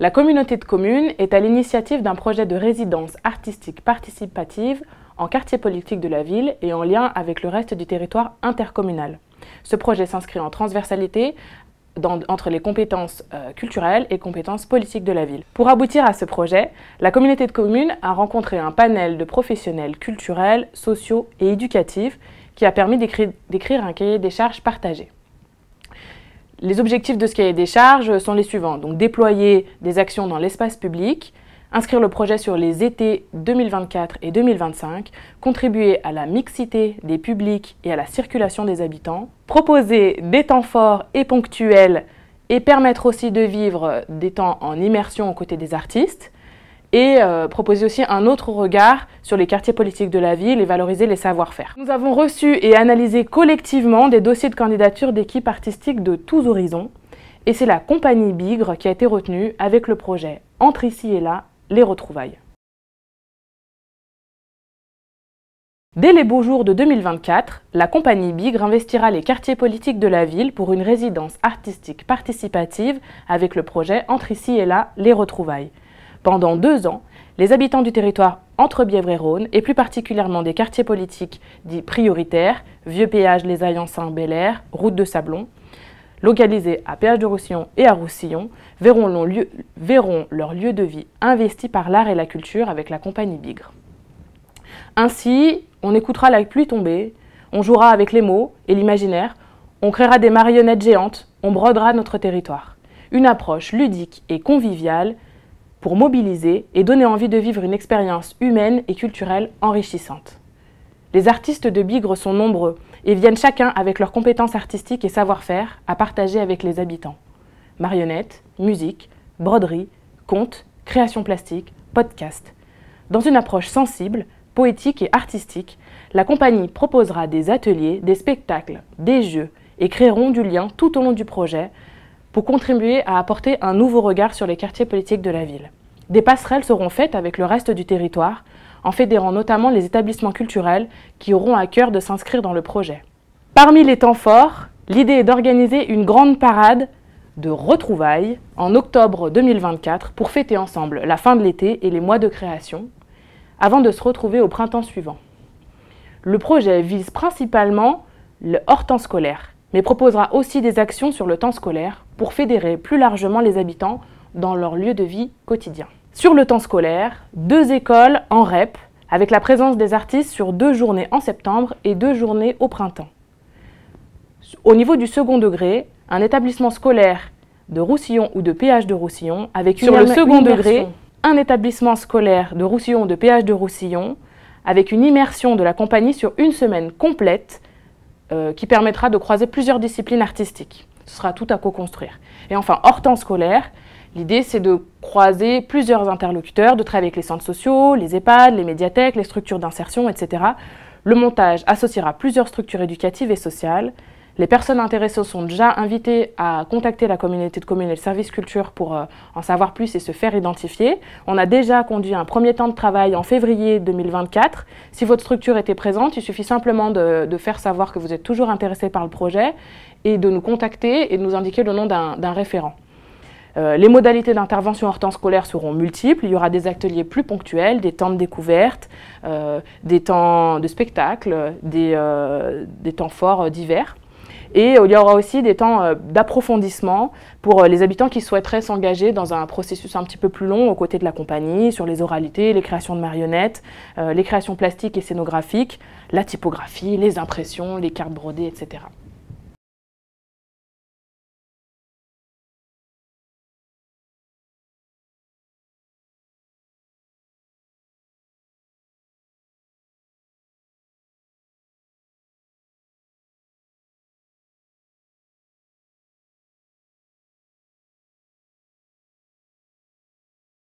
La communauté de communes est à l'initiative d'un projet de résidence artistique participative en quartier politique de la ville et en lien avec le reste du territoire intercommunal. Ce projet s'inscrit en transversalité entre les compétences culturelles et compétences politiques de la ville. Pour aboutir à ce projet, la communauté de communes a rencontré un panel de professionnels culturels, sociaux et éducatifs qui a permis d'écrire un cahier des charges partagé. Les objectifs de ce cahier des charges sont les suivants. Donc, déployer des actions dans l'espace public, inscrire le projet sur les étés 2024 et 2025, contribuer à la mixité des publics et à la circulation des habitants, proposer des temps forts et ponctuels et permettre aussi de vivre des temps en immersion aux côtés des artistes, et proposer aussi un autre regard sur les quartiers politiques de la ville et valoriser les savoir-faire. Nous avons reçu et analysé collectivement des dossiers de candidature d'équipes artistiques de tous horizons, et c'est la compagnie Bigre qui a été retenue avec le projet « Entre ici et là, les retrouvailles ». Dès les beaux jours de 2024, la compagnie Bigre investira les quartiers politiques de la ville pour une résidence artistique participative avec le projet « Entre ici et là, les retrouvailles ». Pendant 2 ans, les habitants du territoire entre Bièvre et Rhône, et plus particulièrement des quartiers politiques dits prioritaires, Vieux Péage, Les Ayençins, Bel-Air, Route de Sablon, localisés à Péage de Roussillon et à Roussillon, verront leur lieu de vie investi par l'art et la culture avec la compagnie Bigre. Ainsi, on écoutera la pluie tomber, on jouera avec les mots et l'imaginaire, on créera des marionnettes géantes, on brodera notre territoire. Une approche ludique et conviviale pour mobiliser et donner envie de vivre une expérience humaine et culturelle enrichissante. Les artistes de Bigre sont nombreux et viennent chacun avec leurs compétences artistiques et savoir-faire à partager avec les habitants. Marionnettes, musique, broderie, contes, création plastique, podcast. Dans une approche sensible, poétique et artistique, la compagnie proposera des ateliers, des spectacles, des jeux et créeront du lien tout au long du projet pour contribuer à apporter un nouveau regard sur les quartiers politiques de la ville. Des passerelles seront faites avec le reste du territoire, en fédérant notamment les établissements culturels qui auront à cœur de s'inscrire dans le projet. Parmi les temps forts, l'idée est d'organiser une grande parade de retrouvailles en octobre 2024 pour fêter ensemble la fin de l'été et les mois de création, avant de se retrouver au printemps suivant. Le projet vise principalement le hors-temps scolaire, mais proposera aussi des actions sur le temps scolaire pour fédérer plus largement les habitants dans leur lieu de vie quotidien. Sur le temps scolaire, 2 écoles en REP, avec la présence des artistes sur 2 journées en septembre et 2 journées au printemps. Au niveau du second degré, un établissement scolaire de Roussillon ou de Péage de Roussillon, avec sur le second degré, un établissement scolaire de Roussillon ou de Péage de Roussillon, avec une immersion de la compagnie sur une semaine complète, qui permettra de croiser plusieurs disciplines artistiques. Ce sera tout à co-construire. Et enfin, hors temps scolaire, l'idée c'est de croiser plusieurs interlocuteurs, de travailler avec les centres sociaux, les EHPAD, les médiathèques, les structures d'insertion, etc. Le montage associera plusieurs structures éducatives et sociales. Les personnes intéressées sont déjà invitées à contacter la communauté de communes et le service culture pour en savoir plus et se faire identifier. On a déjà conduit un premier temps de travail en février 2024. Si votre structure était présente, il suffit simplement de faire savoir que vous êtes toujours intéressé par le projet et de nous contacter et de nous indiquer le nom d'un référent. Les modalités d'intervention hors temps scolaire seront multiples. Il y aura des ateliers plus ponctuels, des temps de découverte, des temps de spectacle, des temps forts divers. Et il y aura aussi des temps d'approfondissement pour les habitants qui souhaiteraient s'engager dans un processus un petit peu plus long aux côtés de la compagnie, sur les oralités, les créations de marionnettes, les créations plastiques et scénographiques, la typographie, les impressions, les cartes brodées, etc.